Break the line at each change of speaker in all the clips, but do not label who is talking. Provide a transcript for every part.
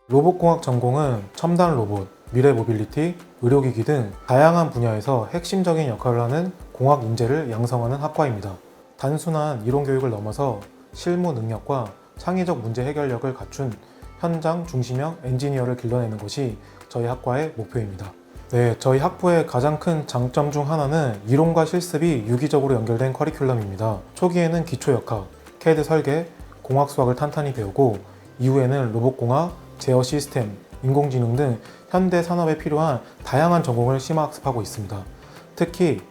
로봇공학 전공은 첨단 로봇, 미래 모빌리티, 의료기기 등 다양한 분야에서 핵심적인 역할을 하는 공학 인재를 양성하는 학과입니다. 단순한 이론 교육을 넘어서 실무 능력과 창의적 문제 해결력을 갖춘 현장 중심형 엔지니어를 길러내는 것이 저희 학과의 목표입니다. 네, 저희 학부의 가장 큰 장점 중 하나는 이론과 실습이 유기적으로 연결된 커리큘럼입니다. 초기에는 기초역학, CAD 설계, 공학 수학을 탄탄히 배우고 이후에는 로봇공학, 제어 시스템, 인공지능 등 현대 산업에 필요한 다양한 전공을 심화학습하고 있습니다. 특히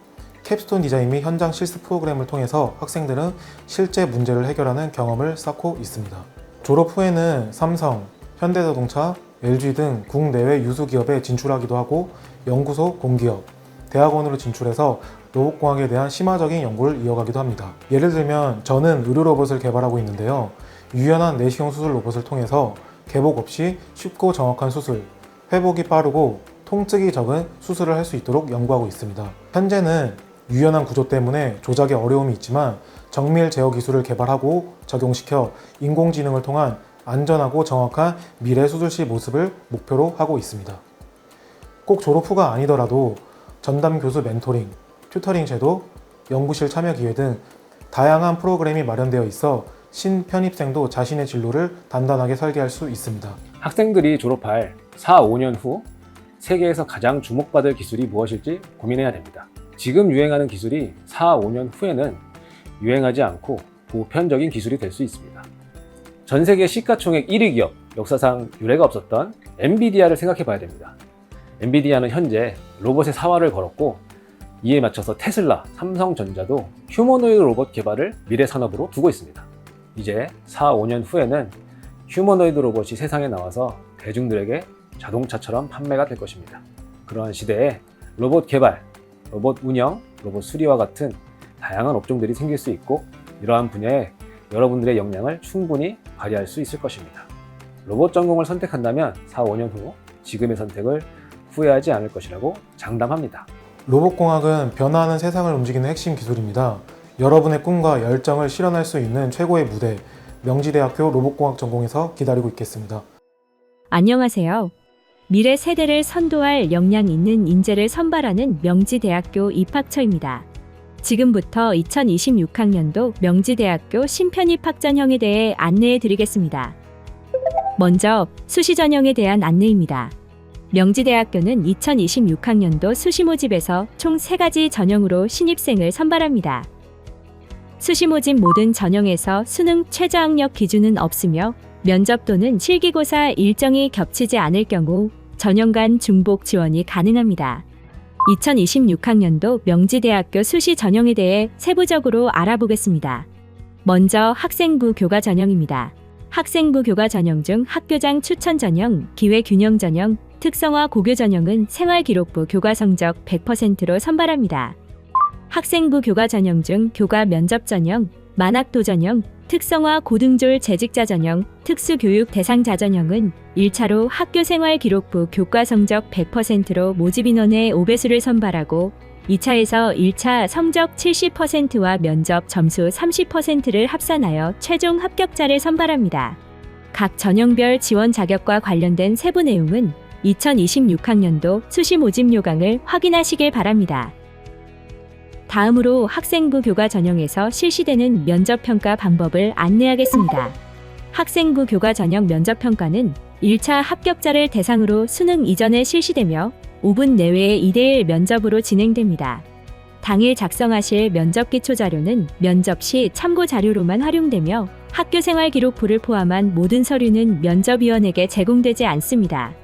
캡스톤 디자인 및 현장 실습 프로그램을 통해서 학생들은 실제 문제를 해결하는 경험을 쌓고 있습니다. 졸업 후에는 삼성, 현대자동차, LG 등 국내외 유수 기업에 진출하기도 하고 연구소, 공기업, 대학원으로 진출해서 로봇공학에 대한 심화적인 연구를 이어가기도 합니다. 예를 들면 저는 의료 로봇을 개발하고 있는데요. 유연한 내시경 수술 로봇을 통해서 개복 없이 쉽고 정확한 수술, 회복이 빠르고 통증이 적은 수술을 할 수 있도록 연구하고 있습니다. 현재는 유연한 구조 때문에 조작에 어려움이 있지만 정밀 제어 기술을 개발하고 적용시켜 인공지능을 통한 안전하고 정확한 미래 수술실 모습을 목표로 하고 있습니다. 꼭 졸업 후가 아니더라도 전담 교수 멘토링, 튜터링 제도, 연구실 참여 기회 등 다양한 프로그램이 마련되어 있어 신편입생도 자신의 진로를 단단하게 설계할 수 있습니다.
학생들이 졸업할 4, 5년 후 세계에서 가장 주목받을 기술이 무엇일지 고민해야 됩니다. 지금 유행하는 기술이 4, 5년 후에는 유행하지 않고 보편적인 기술이 될 수 있습니다. 전 세계 시가총액 1위 기업, 역사상 유례가 없었던 엔비디아를 생각해 봐야 됩니다. 엔비디아는 현재 로봇의 사활을 걸었고 이에 맞춰서 테슬라, 삼성전자도 휴머노이드 로봇 개발을 미래 산업으로 두고 있습니다. 이제 4, 5년 후에는 휴머노이드 로봇이 세상에 나와서 대중들에게 자동차처럼 판매가 될 것입니다. 그러한 시대에 로봇 개발, 로봇 운영, 로봇 수리와 같은 다양한 업종들이 생길 수 있고 이러한 분야에 여러분들의 역량을 충분히 발휘할 수 있을 것입니다. 로봇 전공을 선택한다면 4, 5년 후 지금의 선택을 후회하지 않을 것이라고 장담합니다.
로봇공학은 변화하는 세상을 움직이는 핵심 기술입니다. 여러분의 꿈과 열정을 실현할 수 있는 최고의 무대, 명지대학교 로봇공학 전공에서 기다리고 있겠습니다.
안녕하세요. 미래 세대를 선도할 역량 있는 인재를 선발하는 명지대학교 입학처입니다. 지금부터 2026학년도 명지대학교 신편입 학전형에 대해 안내해 드리겠습니다. 먼저 수시 전형에 대한 안내입니다. 명지대학교는 2026학년도 수시 모집에서 총 3가지 전형으로 신입생을 선발합니다. 수시 모집 모든 전형에서 수능 최저학력 기준은 없으며 면접 또는 실기고사 일정이 겹치지 않을 경우 전형 간 중복 지원이 가능합니다. 2026학년도 명지대학교 수시 전형에 대해 세부적으로 알아보겠습니다. 먼저 학생부 교과 전형입니다. 학생부 교과 전형 중 학교장 추천 전형, 기회균형 전형, 특성화 고교 전형은 생활기록부 교과 성적 100%로 선발합니다. 학생부 교과 전형 중 교과 면접 전형, 만학도 전형, 특성화 고등졸 재직자 전형, 특수교육 대상자 전형은 1차로 학교생활기록부 교과 성적 100%로 모집 인원의 5배수를 선발하고 2차에서 1차 성적 70%와 면접 점수 30%를 합산하여 최종 합격자를 선발합니다. 각 전형별 지원 자격과 관련된 세부 내용은 2026학년도 수시 모집 요강을 확인하시길 바랍니다. 다음으로 학생부 교과 전형에서 실시되는 면접평가 방법을 안내하겠습니다. 학생부 교과 전형 면접평가는 1차 합격자를 대상으로 수능 이전에 실시되며 5분 내외의 2대1 면접으로 진행됩니다. 당일 작성하실 면접 기초 자료는 면접 시 참고 자료로만 활용되며 학교생활기록부를 포함한 모든 서류는 면접위원에게 제공되지 않습니다.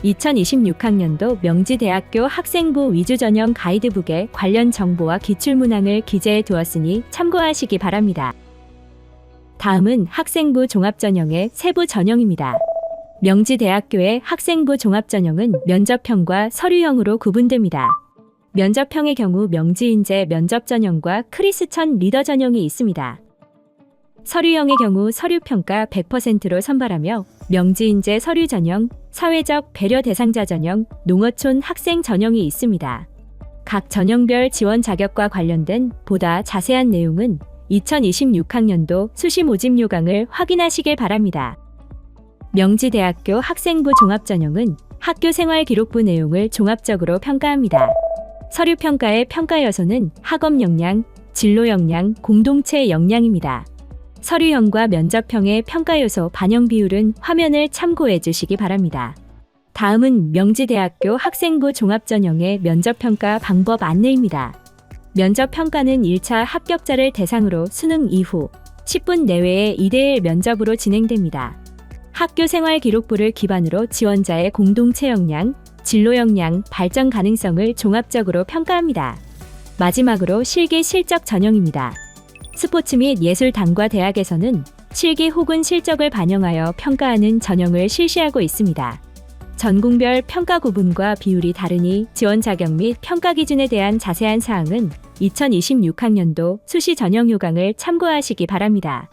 2026학년도 명지대학교 학생부 위주 전형 가이드북에 관련 정보와 기출문항을 기재해 두었으니 참고하시기 바랍니다. 다음은 학생부 종합전형의 세부 전형입니다. 명지대학교의 학생부 종합전형은 면접형과 서류형으로 구분됩니다. 면접형의 경우 명지인재 면접전형과 크리스천 리더 전형이 있습니다. 서류형의 경우 서류평가 100%로 선발하며 명지인재 서류 전형, 사회적 배려 대상자 전형, 농어촌 학생 전형이 있습니다. 각 전형별 지원 자격과 관련된 보다 자세한 내용은 2026학년도 수시 모집 요강을 확인하시길 바랍니다. 명지대학교 학생부 종합전형은 학교 생활기록부 내용을 종합적으로 평가합니다. 서류평가의 평가 요소는 학업 역량, 진로 역량, 공동체 역량입니다. 서류형과 면접형의 평가 요소 반영 비율은 화면을 참고해 주시기 바랍니다. 다음은 명지대학교 학생부 종합전형의 면접평가 방법 안내입니다. 면접평가는 1차 합격자를 대상으로 수능 이후 10분 내외에 2대1 면접으로 진행됩니다. 학교 생활기록부를 기반으로 지원자의 공동체 역량, 진로 역량, 발전 가능성을 종합적으로 평가합니다. 마지막으로 실기 실적 전형입니다. 스포츠 및 예술단과 대학에서는 실기 혹은 실적을 반영하여 평가하는 전형을 실시하고 있습니다. 전공별 평가 구분과 비율이 다르니 지원 자격 및 평가 기준에 대한 자세한 사항은 2026학년도 수시 전형 요강을 참고하시기 바랍니다.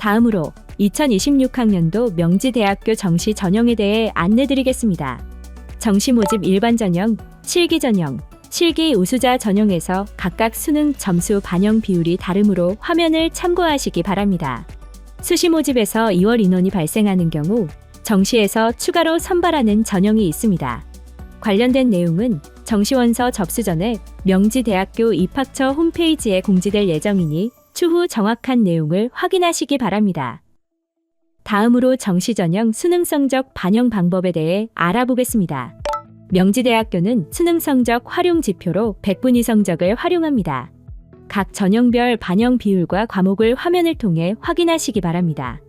다음으로 2026학년도 명지대학교 정시 전형에 대해 안내드리겠습니다. 정시 모집 일반 전형, 실기 전형, 실기 우수자 전형에서 각각 수능 점수 반영 비율이 다르므로 화면을 참고하시기 바랍니다. 수시 모집에서 2월 인원이 발생하는 경우 정시에서 추가로 선발하는 전형이 있습니다. 관련된 내용은 정시원서 접수 전에 명지대학교 입학처 홈페이지에 공지될 예정이니 추후 정확한 내용을 확인하시기 바랍니다. 다음으로 정시 전형 수능 성적 반영 방법에 대해 알아보겠습니다. 명지대학교는 수능 성적 활용 지표로 100분위 성적을 활용합니다. 각 전형별 반영 비율과 과목을 화면을 통해 확인하시기 바랍니다.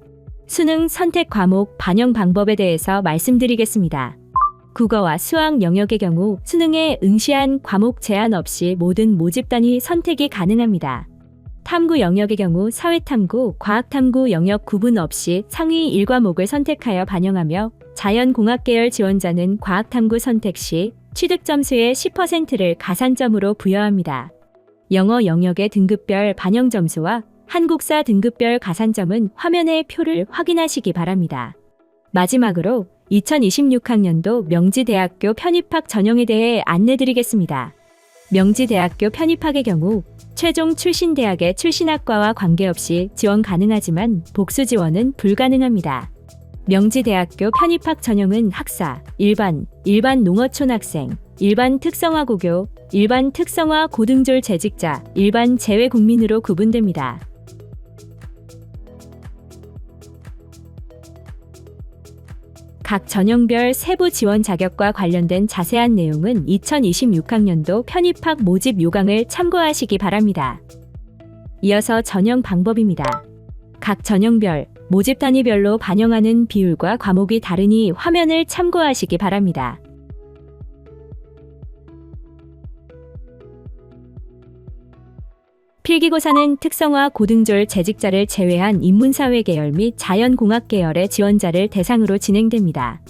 수능 선택 과목 반영 방법에 대해서 말씀드리겠습니다. 국어와 수학 영역의 경우 수능에 응시한 과목 제한 없이 모든 모집단위 선택이 가능합니다. 탐구 영역의 경우 사회탐구, 과학탐구 영역 구분 없이 상위 1과목을 선택하여 반영하며 자연공학 계열 지원자는 과학탐구 선택 시 취득 점수의 10%를 가산점으로 부여합니다. 영어 영역의 등급별 반영 점수와 한국사 등급별 가산점은 화면의 표를 확인하시기 바랍니다. 마지막으로 2026학년도 명지대학교 편입학 전형에 대해 안내드리겠습니다. 명지대학교 편입학의 경우 최종 출신 대학의 출신학과와 관계없이 지원 가능하지만 복수 지원은 불가능합니다. 명지대학교 편입학 전형은 학사, 일반 농어촌 학생, 일반 특성화 고교, 일반 특성화 고등졸 재직자, 일반 재외 국민으로 구분됩니다. 각 전형별 세부 지원 자격과 관련된 자세한 내용은 2026학년도 편입학 모집 요강을 참고하시기 바랍니다. 이어서 전형 방법입니다. 각 전형별, 모집 단위별로 반영하는 비율과 과목이 다르니 화면을 참고하시기 바랍니다. 필기고사는 특성화 고등졸 재직자를 제외한 인문사회 계열 및 자연공학 계열의 지원자를 대상으로 진행됩니다.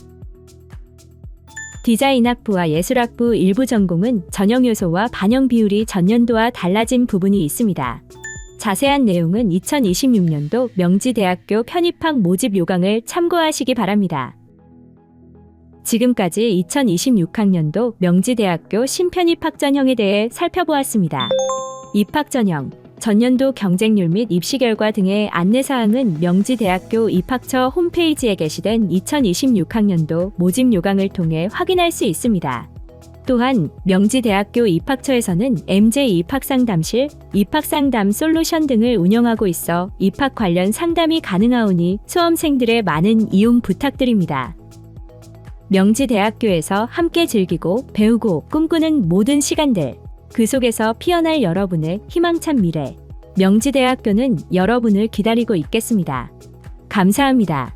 디자인학부와 예술학부 일부 전공은 전형 요소와 반영 비율이 전년도와 달라진 부분이 있습니다. 자세한 내용은 2026년도 명지대학교 편입학 모집 요강을 참고하시기 바랍니다. 지금까지 2026학년도 명지대학교 신편입학 전형에 대해 살펴보았습니다. 입학 전형, 전년도 경쟁률 및 입시 결과 등의 안내사항은 명지대학교 입학처 홈페이지에 게시된 2026학년도 모집 요강을 통해 확인할 수 있습니다. 또한 명지대학교 입학처에서는 MJ 입학상담실, 입학상담 솔루션 등을 운영하고 있어 입학 관련 상담이 가능하오니 수험생들의 많은 이용 부탁드립니다. 명지대학교에서 함께 즐기고 배우고 꿈꾸는 모든 시간들, 그 속에서 피어날 여러분의 희망찬 미래, 명지대학교는 여러분을 기다리고 있겠습니다. 감사합니다.